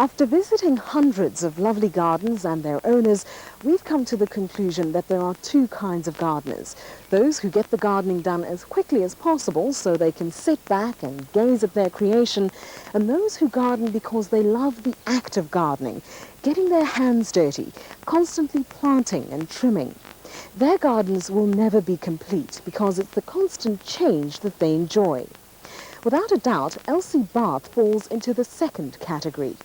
After visiting hundreds of lovely gardens and their owners, we've come to the conclusion that there are two kinds of gardeners. Those who get the gardening done as quickly as possible so they can sit back and gaze at their creation, and those who garden because they love the act of gardening, getting their hands dirty, constantly planting and trimming. Their gardens will never be complete because it's the constant change that they enjoy. Without a doubt, Elsie Bath falls into the second category.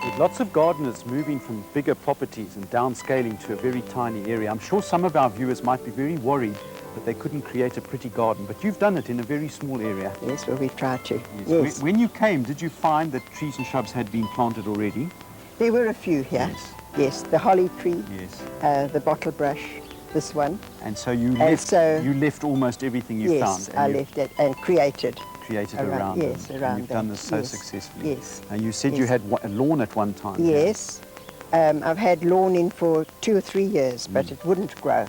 With lots of gardeners moving from bigger properties and downscaling to a very tiny area, I'm sure some of our viewers might be very worried that they couldn't create a pretty garden, but you've done it in a very small area. Yes, well, we've tried to. Yes. Yes. When you came, did you find that trees and shrubs had been planted already? There were a few here. Yes. Yes, the holly tree, Yes. the bottle brush, this one. And so you left almost everything you found. Yes, I left it and created around yes, them. around and you've done them. this so Yes. successfully. Yes. And you said Yes. you had a lawn at one time. Yes, I've had lawn in for 2 or 3 years, but it wouldn't grow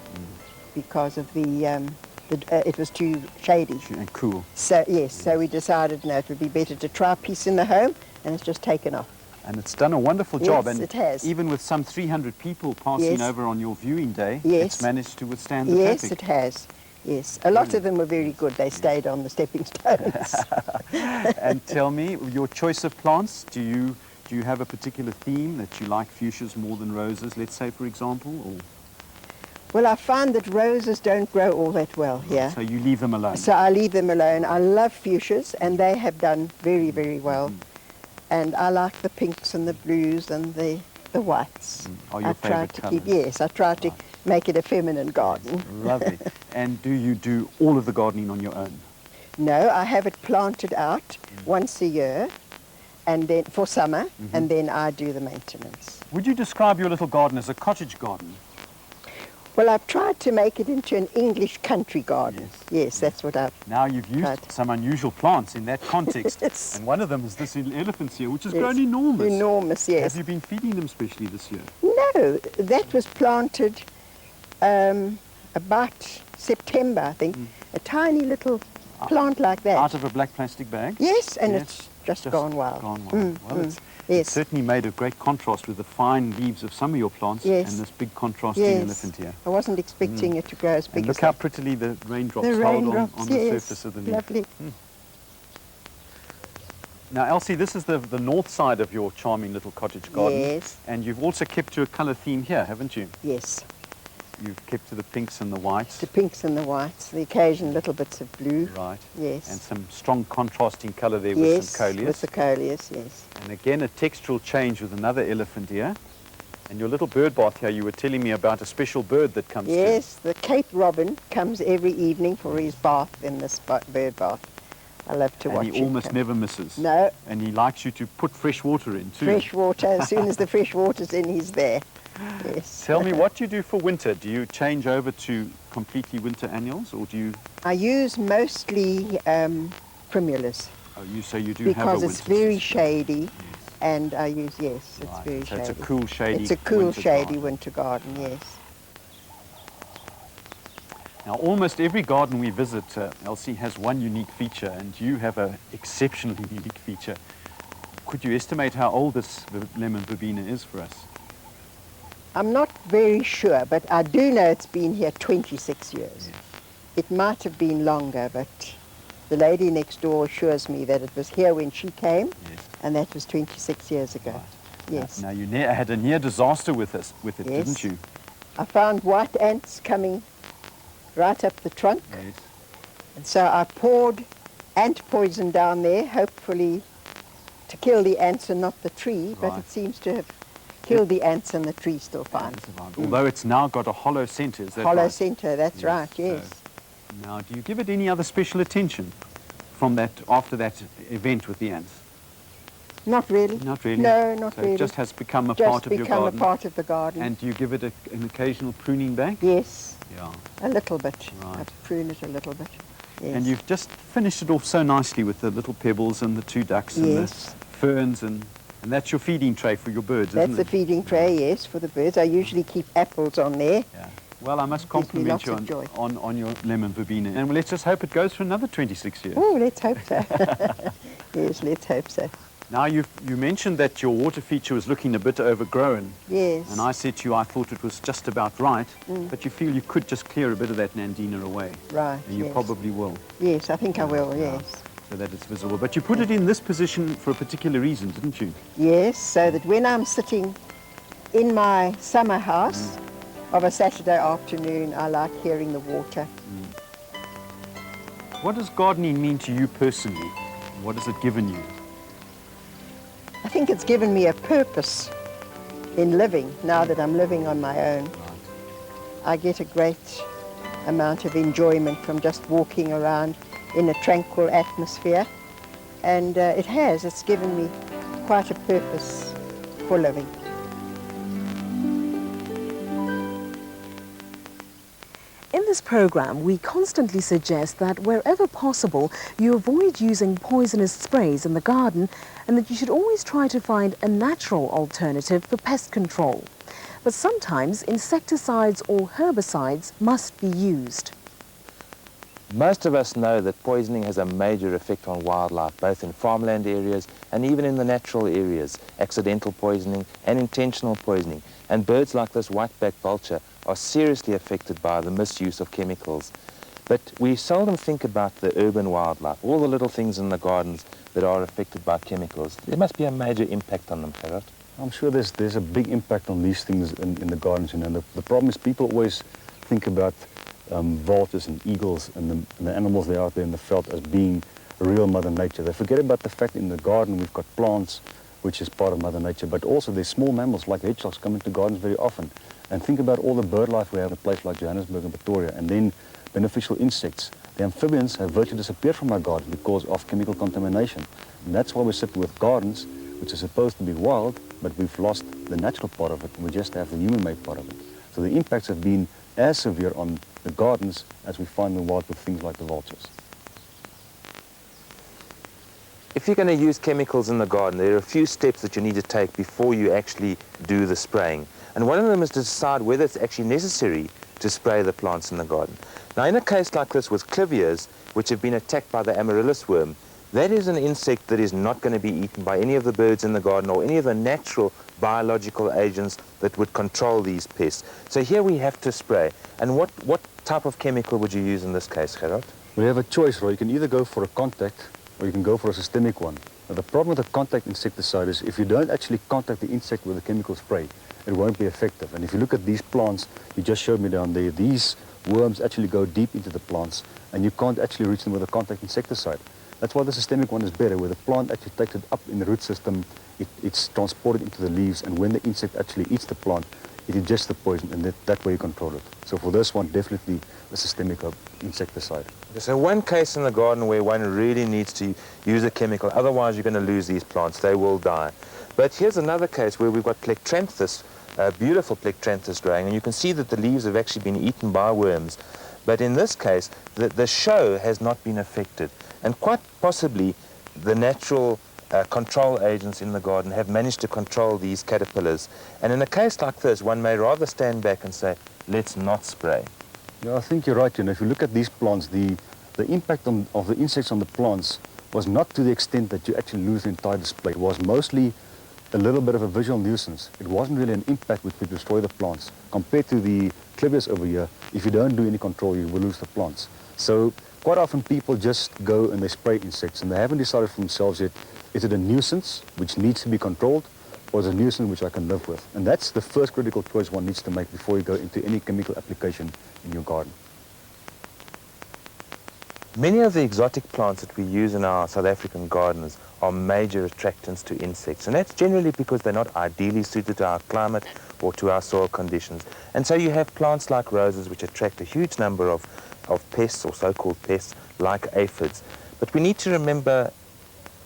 because of it was too shady. And cool. So yes, so we decided no, it would be better to try a piece in the home, and it's just taken off. And it's done a wonderful job. Yes, And it has. even with some 300 people passing Yes. over on your viewing day, Yes. it's managed to withstand the Yes, traffic. it has. Yes, a lot of them were very good. They stayed on the stepping stones. And tell me, your choice of plants, do you have a particular theme that you like fuchsias more than roses, let's say, for example? Or? Well, I find that roses don't grow all that well here. So you leave them alone? So I leave them alone. I love fuchsias, and they have done very, very well. And I like the pinks and the blues and the whites. Are your favourite colours? Yes, I try to make it a feminine garden. Lovely. And do you do all of the gardening on your own? No, I have it planted out once a year, and then for summer, and then I do the maintenance. Would you describe your little garden as a cottage garden? Well, I've tried to make it into an English country garden. Yes. Yes, that's what I've Now you've used Right. some unusual plants in that context. Yes. And one of them is this elephant here, which has Yes. grown enormous. Enormous, yes. Have you been feeding them specially this year? No, that was planted about September, I think. A tiny little plant like that. Out of a black plastic bag? Yes, and Yes. it's just gone wild. Gone wild. Well, it's Yes. certainly made a great contrast with the fine leaves of some of your plants Yes. and this big contrasting Yes. elephant here. I wasn't expecting it to grow as And big look as how that. prettily the raindrops The hold raindrops, on the yes, surface of the leaf. lovely. Now, Elsie, this is the north side of your charming little cottage garden. Yes. And you've also kept to a colour theme here, haven't you? Yes, You've kept to the pinks and the whites. the pinks and the whites, the occasional little bits of blue. Right. Yes. And some strong contrasting colour there Yes, with some coleus. with the coleus, yes. And again, a textural change with another elephant here. And your little bird bath here, you were telling me about a special bird that comes Yes, the Cape Robin comes every evening for his bath in this bird bath. I love to through. watch And he him almost come. never misses. No, And he likes you to put fresh water in too. fresh water. As soon as the fresh water's in, he's there. Yes. Tell me what you do for winter. Do you change over to completely winter annuals, or do you? I use mostly primulas So you do have a because winter it's very system. shady, and I use it's Right, very so shady. it's a cool, shady. It's a cool, winter shady garden. winter garden. Yes. Now, almost every garden we visit, Elsie, has one unique feature, and you have an exceptionally unique feature. Could you estimate how old this lemon verbena is for us? I'm not very sure, but I do know it's been here 26 years. Yes. It might have been longer, but the lady next door assures me that it was here when she came, Yes. and that was 26 years ago. Right. Yes. Now, you had a near disaster with it, Yes. didn't you? I found white ants coming right up the trunk, Yes. and so I poured ant poison down there, hopefully to kill the ants and not the tree, but Right. it seems to have killed the ants and the tree still fine. That's about- Although it's now got a hollow centre, is that Hollow right? centre, that's Yes, right, yes. so- Now, do you give it any other special attention from that after that event with the ants? Not really. Not really. No, not so really. It just has become a Just part of your become a garden. part of the garden. And do you give it an occasional pruning back? Yes, Yeah. a little bit. Right. I prune it a little bit. Yes. And you've just finished it off so nicely with the little pebbles and the 2 ducks and Yes. the ferns, and that's your feeding tray for your birds, That's isn't the it? feeding tray, yes, for the birds. I usually keep apples on there. Yeah. Well, I must Gives me compliment lots you of joy. on your lemon verbena. And let's just hope it goes for another 26 years. Oh, let's hope so. Yes, let's hope so. Now, you mentioned that your water feature was looking a bit overgrown. Yes. And I said to you I thought it was just about right, but you feel you could just clear a bit of that Nandina away. Right, And you yes. probably will, Yes, I think I will, yes. so that it's visible. But you put it in this position for a particular reason, didn't you? Yes, so that when I'm sitting in my summer house of a Saturday afternoon, I like hearing the water. What does gardening mean to you personally? What has it given you? I think it's given me a purpose in living, now that I'm living on my own. I get a great amount of enjoyment from just walking around in a tranquil atmosphere. And it's given me quite a purpose for living. In this program, we constantly suggest that wherever possible, you avoid using poisonous sprays in the garden and that you should always try to find a natural alternative for pest control. But sometimes insecticides or herbicides must be used. Most of us know that poisoning has a major effect on wildlife, both in farmland areas and even in the natural areas, accidental poisoning and intentional poisoning. And birds like this white-backed vulture are seriously affected by the misuse of chemicals. But we seldom think about the urban wildlife, all the little things in the gardens that are affected by chemicals. There must be a major impact on them, Gerard. I'm sure there's a big impact on these things in the gardens. You know, the problem is people always think about vultures and eagles and the animals that are out there in the veld as being real Mother Nature. They forget about the fact in the garden we've got plants, which is part of Mother Nature, but also there's small mammals like hedgehogs come into gardens very often. And think about all the bird life we have in a place like Johannesburg and Pretoria, and then beneficial insects. The amphibians have virtually disappeared from our garden because of chemical contamination. And that's why we're sitting with gardens, which are supposed to be wild, but we've lost the natural part of it, and we just have the human-made part of it. So the impacts have been as severe on the gardens as we find them wild with things like the vultures. If you're going to use chemicals in the garden, there are a few steps that you need to take before you actually do the spraying. And one of them is to decide whether it's actually necessary to spray the plants in the garden. Now, in a case like this with clivias, which have been attacked by the amaryllis worm, that is an insect that is not going to be eaten by any of the birds in the garden or any of the natural biological agents that would control these pests. So here we have to spray. And what type of chemical would you use in this case, Gerard? We have a choice, Roy. You can either go for a contact or you can go for a systemic one. Now, the problem with a contact insecticide is if you don't actually contact the insect with a chemical spray, it won't be effective. And if you look at these plants, you just showed me down there, these worms actually go deep into the plants and you can't actually reach them with a contact insecticide. That's why the systemic one is better, where the plant actually takes it up in the root system, it's transported into the leaves, and when the insect actually eats the plant, it ingests the poison, and that way you control it. So for this one, definitely a systemic insecticide. So one case in the garden where one really needs to use a chemical, otherwise you're going to lose these plants, they will die. But here's another case where we've got Plectranthus, beautiful Plectranthus growing, and you can see that the leaves have actually been eaten by worms. But in this case, the show has not been affected. And quite possibly, the natural control agents in the garden have managed to control these caterpillars. And in a case like this, one may rather stand back and say, let's not spray. Yeah, I think you're right. You know, if you look at these plants, the impact of the insects on the plants was not to the extent that you actually lose the entire display. It was mostly a little bit of a visual nuisance. It wasn't really an impact which would destroy the plants. Compared to the clivias over here, if you don't do any control, you will lose the plants. So quite often people just go and they spray insects and they haven't decided for themselves yet, is it a nuisance which needs to be controlled or is it a nuisance which I can live with? And that's the first critical choice one needs to make before you go into any chemical application in your garden. Many of the exotic plants that we use in our South African gardens are major attractants to insects, and that's generally because they're not ideally suited to our climate or to our soil conditions. And so you have plants like roses which attract a huge number of pests or so-called pests like aphids. But we need to remember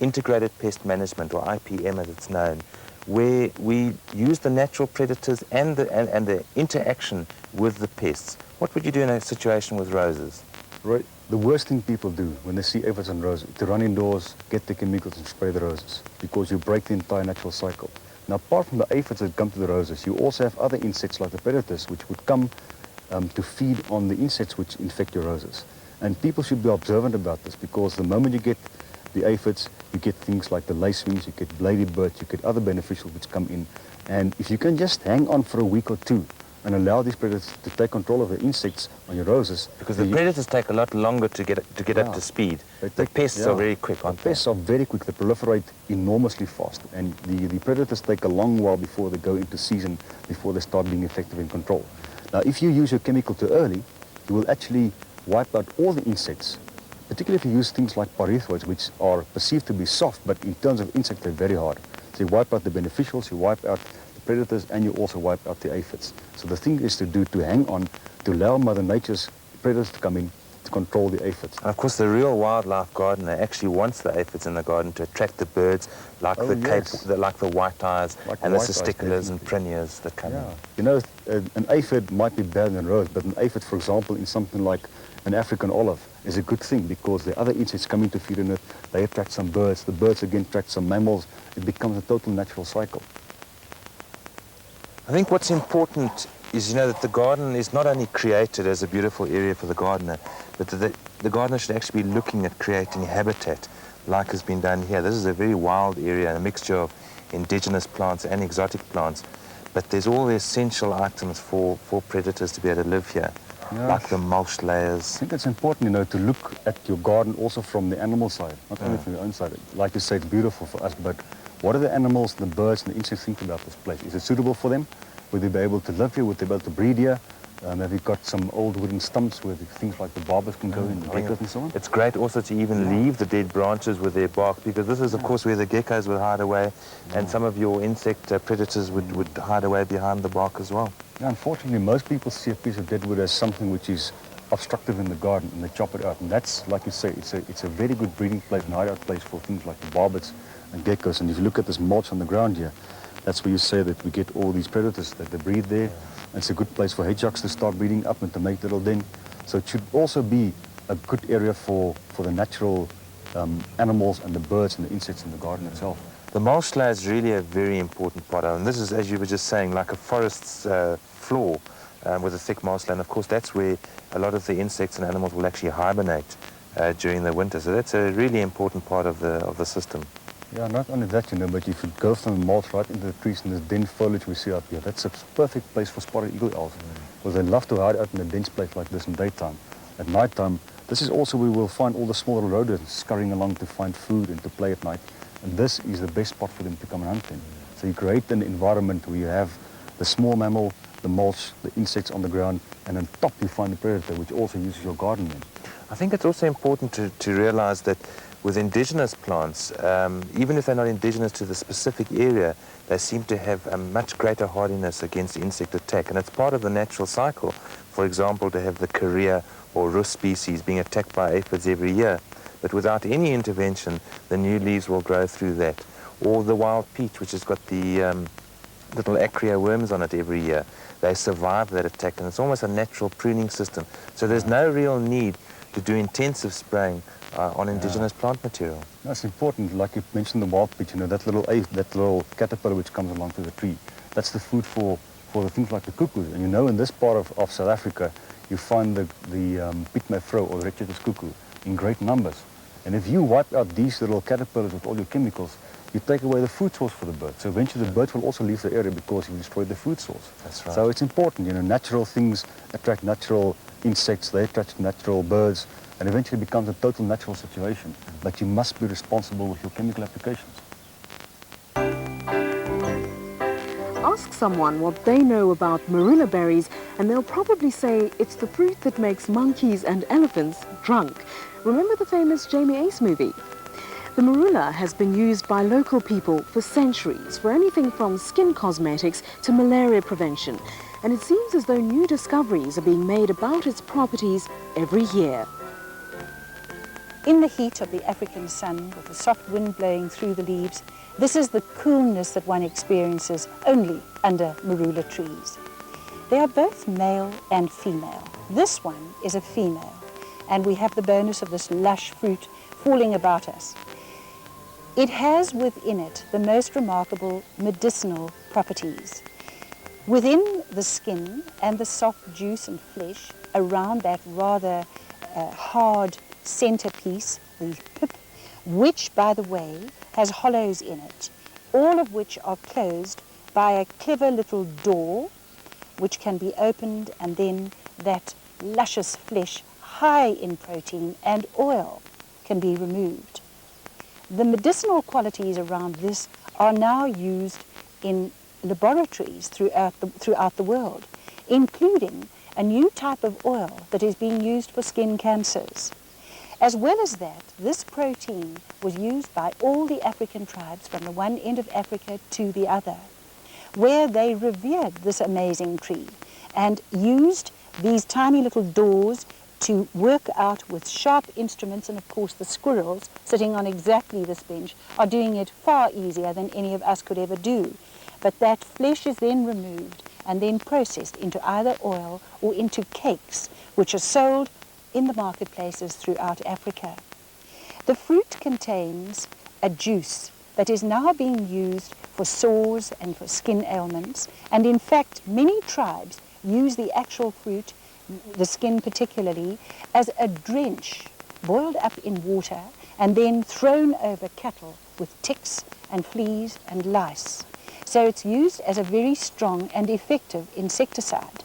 integrated pest management, or IPM as it's known, where we use the natural predators and the interaction with the pests. What would you do in a situation with roses? Right. The worst thing people do when they see aphids on roses, to run indoors, get the chemicals and spray the roses, because you break the entire natural cycle. Now, apart from the aphids that come to the roses, you also have other insects like the predators, which would come to feed on the insects which infect your roses. And people should be observant about this, because the moment you get the aphids, you get things like the lacewings, you get ladybirds, you get other beneficials which come in. And if you can just hang on for a week or two and allow these predators to take control of the insects on your roses. Because the predators take a lot longer to get up to speed. The pests are very quick, aren't they? The pests are very quick. They proliferate enormously fast. And the predators take a long while before they go into season, before they start being effective in control. Now, if you use your chemical too early, you will actually wipe out all the insects, particularly if you use things like pyrethroids, which are perceived to be soft, but in terms of insects, they're very hard. So you wipe out the beneficials, you wipe out the predators, and you also wipe out the aphids. So the thing is to hang on, to allow Mother Nature's predators to come in to control the aphids. And of course, the real wildlife gardener actually wants the aphids in the garden to attract the birds, like like the white-eyes, and the cisticolas and prinias that come in. You know, an aphid might be better than rose, but an aphid, for example, in something like an African olive, is a good thing because the other insects coming to feed on it, they attract some birds, the birds again attract some mammals, it becomes a total natural cycle. I think what's important is, that the garden is not only created as a beautiful area for the gardener, but the gardener should actually be looking at creating habitat like has been done here. This is a very wild area, a mixture of indigenous plants and exotic plants, but there's all the essential items for predators to be able to live here, like the mulch layers. I think it's important, to look at your garden also from the animal side, not only from your own side. Like you say, it's beautiful for us, but what do the animals, the birds, and the insects think about this place? Is it suitable for them? Would they be able to live here? Would they be able to breed here? Have you got some old wooden stumps where things like the barbers can go in, the geckos and so on? It's great also to even leave the dead branches with their bark, because this is, of course, where the geckos would hide away, and some of your insect predators would hide away behind the bark as well. Yeah, unfortunately, most people see a piece of dead wood as something which is obstructive in the garden, and they chop it out. And that's, like you say, it's a very good breeding place and hideout place for things like the barbets and geckos. And if you look at this mulch on the ground here, that's where you say that we get all these predators that they breed there. And it's a good place for hedgehogs to start breeding up and to make little den. So it should also be a good area for the natural animals and the birds and the insects in the garden itself. The mulch layer is really a very important part of it. And this is, as you were just saying, like a forest's floor with a thick mulch layer. And of course, that's where a lot of the insects and animals will actually hibernate during the winter. So that's a really important part of the system. Yeah, not only that, but if you go from the mulch right into the trees and this dense foliage we see up here, that's a perfect place for spotted eagle owls. Because they love to hide out in a dense place like this in daytime. At nighttime, this is also where we'll find all the small rodents scurrying along to find food and to play at night. And this is the best spot for them to come and hunt in. So you create an environment where you have the small mammal, the mulch, the insects on the ground, and on top you find the predator, which also uses your garden then. I think it's also important to realize that with indigenous plants, even if they're not indigenous to the specific area, they seem to have a much greater hardiness against insect attack. And it's part of the natural cycle, for example, to have the Korea or Rus species being attacked by aphids every year. But without any intervention, the new leaves will grow through that. Or the wild peach, which has got the little acria worms on it every year. They survive that attack, and it's almost a natural pruning system. So there's no real need to do intensive spraying on indigenous plant material. That's important. Like you mentioned, the wild peach, that little caterpillar which comes along to the tree. That's the food for the things like the cuckoos. And in this part of South Africa, you find the pygmy fro or red-chested cuckoo in great numbers. And if you wipe out these little caterpillars with all your chemicals, you take away the food source for the bird. So eventually the birds will also leave the area because you destroyed the food source. That's right. So it's important, natural things attract natural insects, they attract natural birds, and eventually becomes a total natural situation. But you must be responsible with your chemical applications. Ask someone what they know about marula berries and they'll probably say it's the fruit that makes monkeys and elephants drunk. Remember the famous Jamie Ace movie? The marula has been used by local people for centuries for anything from skin cosmetics to malaria prevention. And it seems as though new discoveries are being made about its properties every year. In the heat of the African sun, with the soft wind blowing through the leaves, this is the coolness that one experiences only under marula trees. They are both male and female. This one is a female, and we have the bonus of this lush fruit falling about us. It has within it the most remarkable medicinal properties. Within the skin and the soft juice and flesh around that rather hard centerpiece, the pip, which, by the way, has hollows in it, all of which are closed by a clever little door which can be opened, and then that luscious flesh, high in protein and oil, can be removed. The medicinal qualities around this are now used in laboratories throughout the world, including a new type of oil that is being used for skin cancers. As well as that, this protein was used by all the African tribes from the one end of Africa to the other, where they revered this amazing tree and used these tiny little doors to work out with sharp instruments. And of course the squirrels sitting on exactly this bench are doing it far easier than any of us could ever do. But that flesh is then removed and then processed into either oil or into cakes, which are sold in the marketplaces throughout Africa. The fruit contains a juice that is now being used for sores and for skin ailments, and in fact many tribes use the actual fruit, the skin particularly, as a drench, boiled up in water and then thrown over cattle with ticks and fleas and lice. So it's used as a very strong and effective insecticide.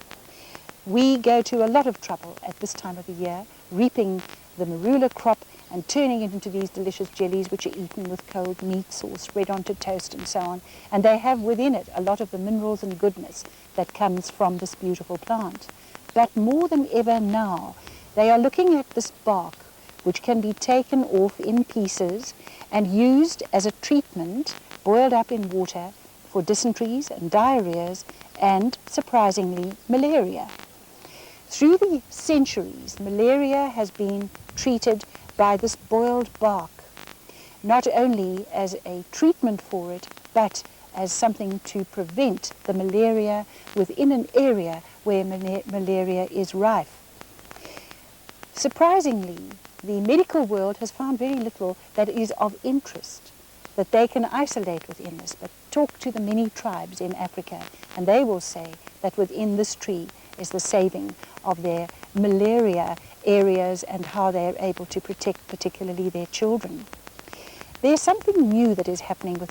We go to a lot of trouble at this time of the year, reaping the marula crop and turning it into these delicious jellies which are eaten with cold meats or spread onto toast and so on. And they have within it a lot of the minerals and goodness that comes from this beautiful plant. But more than ever now, they are looking at this bark, which can be taken off in pieces and used as a treatment, boiled up in water, for dysenteries and diarrheas and, surprisingly, malaria. Through the centuries, malaria has been treated by this boiled bark, not only as a treatment for it, but as something to prevent the malaria within an area where malaria is rife. Surprisingly, the medical world has found very little that is of interest that they can isolate within this, but talk to the many tribes in Africa, and they will say that within this tree is the saving of their malaria areas and how they're able to protect particularly their children. There's something new that is happening with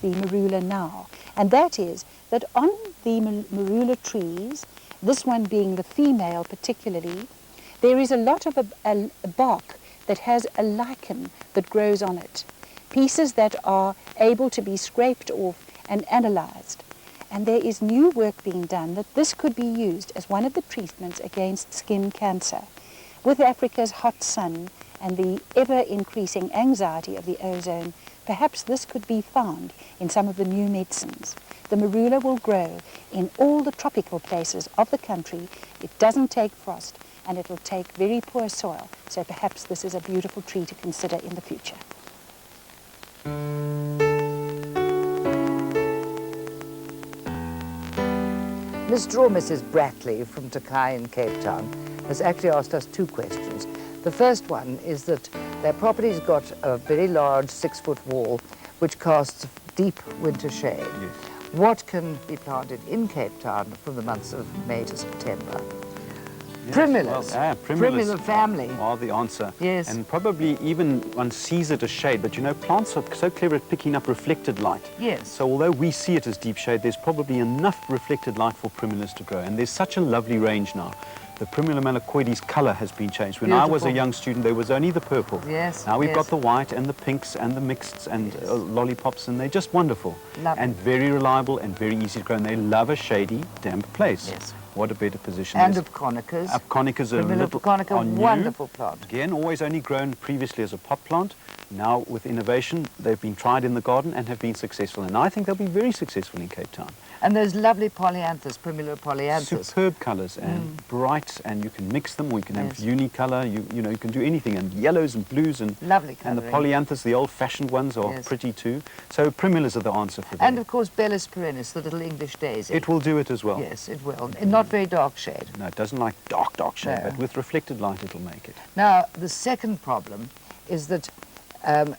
the marula now, and that is that on the marula trees, this one being the female particularly, there is a lot of a bark that has a lichen that grows on it, pieces that are able to be scraped off and analyzed. And there is new work being done that this could be used as one of the treatments against skin cancer. With Africa's hot sun and the ever-increasing anxiety of the ozone, perhaps this could be found in some of the new medicines. The marula will grow in all the tropical places of the country. It doesn't take frost, and it will take very poor soil, so perhaps this is a beautiful tree to consider in the future. Mr. or Mrs. Bratley from Takai in Cape Town has actually asked us two questions. The first one is that their property's got a very large 6-foot wall which casts deep winter shade. Yes. What can be planted in Cape Town from the months of May to September? Yes, Primulas. well, Primula family. are the answer. Yes. And probably even one sees it as shade, but you know, plants are so clever at picking up reflected light. Yes. So although we see it as deep shade, there's probably enough reflected light for primulas to grow. And there's such a lovely range now. The Primula malacoides colour has been changed. When I was a Beautiful. young student, there was only the purple. Yes, Now we've yes. got the white and the pinks and the mixeds and lollipops, and they're just wonderful. Lovely. And very reliable and very easy to grow. And they love a shady, damp place. Yes. What a better position. And There's- Apconicas. Apconicas are a Primula little Apconica, are new. wonderful plant. Again, always only grown previously as a pot plant. Now, with innovation, they've been tried in the garden and have been successful. And I think they'll be very successful in Cape Town. And those lovely polyanthus, Primula polyanthus. Superb colours and bright, and you can mix them, or you can have Yes. unicolor. You know, you can do anything, and yellows and blues and Lovely and the colouring. polyanthus, the old-fashioned ones, are Yes. pretty too. So primulas are the answer for that. And of course, Bellis perennis, the little English daisy. It will do it as well. Yes, it will. In not very dark shade. No, it doesn't like dark shade, No. but with reflected light, it'll make it. Now, the second problem is that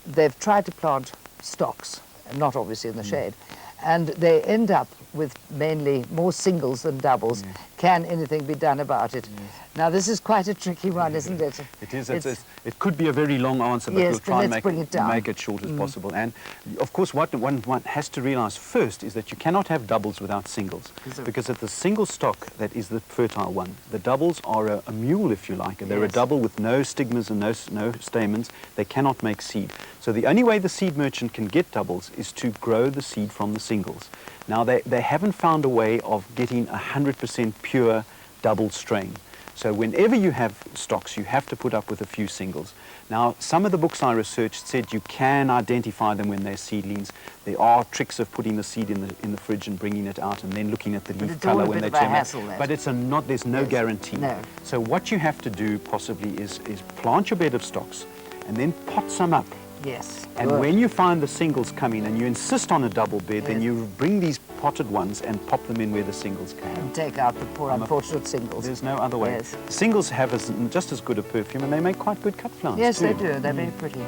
they've tried to plant stocks, not obviously in the shade, and they end up with mainly more singles than doubles, can anything be done about it? Now, this is quite a tricky one, isn't it? It is. It could be a very long answer, but Yes, we'll but try and let's bring it down. make it short as possible. And of course, what one has to realize first is that you cannot have doubles without singles, because it's the single stock that is the fertile one. The doubles are a mule, if you like, and they're a double with no stigmas and no stamens. They cannot make seed. So the only way the seed merchant can get doubles is to grow the seed from the singles. Now, they haven't found a way of getting 100% pure double strain. So whenever you have stocks, you have to put up with a few singles. Now, some of the books I researched said you can identify them when they're seedlings. There are tricks of putting the seed in the fridge and bringing it out and then looking at the leaf color when they germinate. But it's there's no guarantee. No. So what you have to do possibly is plant your bed of stocks and then pot some up. Yes. And when you find the singles coming and you insist on a double bed, then you bring these potted ones and pop them in where the singles come. And take out the poor unfortunate singles. There's no other way. Yes. Singles have just as good a perfume, and they make quite good cut flowers. Yes, too. they do. They're very pretty.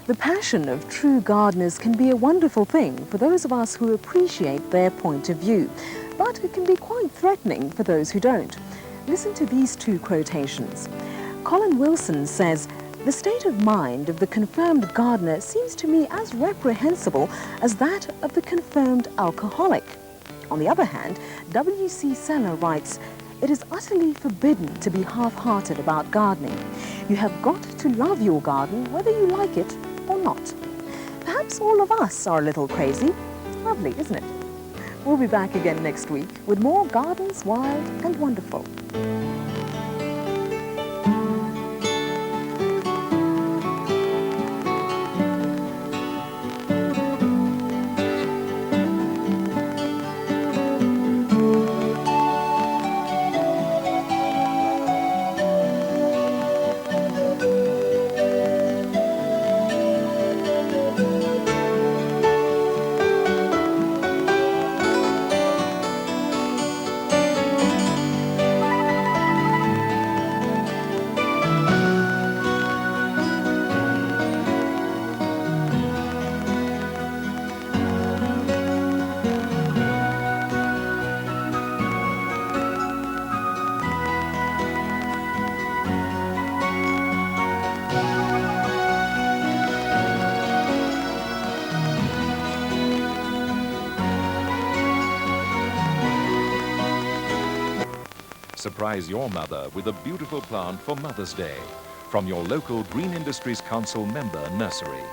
The passion of true gardeners can be a wonderful thing for those of us who appreciate their point of view, but it can be quite threatening for those who don't. Listen to these two quotations. Colin Wilson says, "The state of mind of the confirmed gardener seems to me as reprehensible as that of the confirmed alcoholic." On the other hand, W.C. Seller writes, "It is utterly forbidden to be half-hearted about gardening. You have got to love your garden whether you like it or not." Perhaps all of us are a little crazy. Lovely, isn't it? We'll be back again next week with more Gardens Wild and Wonderful. Surprise your mother with a beautiful plant for Mother's Day from your local Green Industries Council member nursery.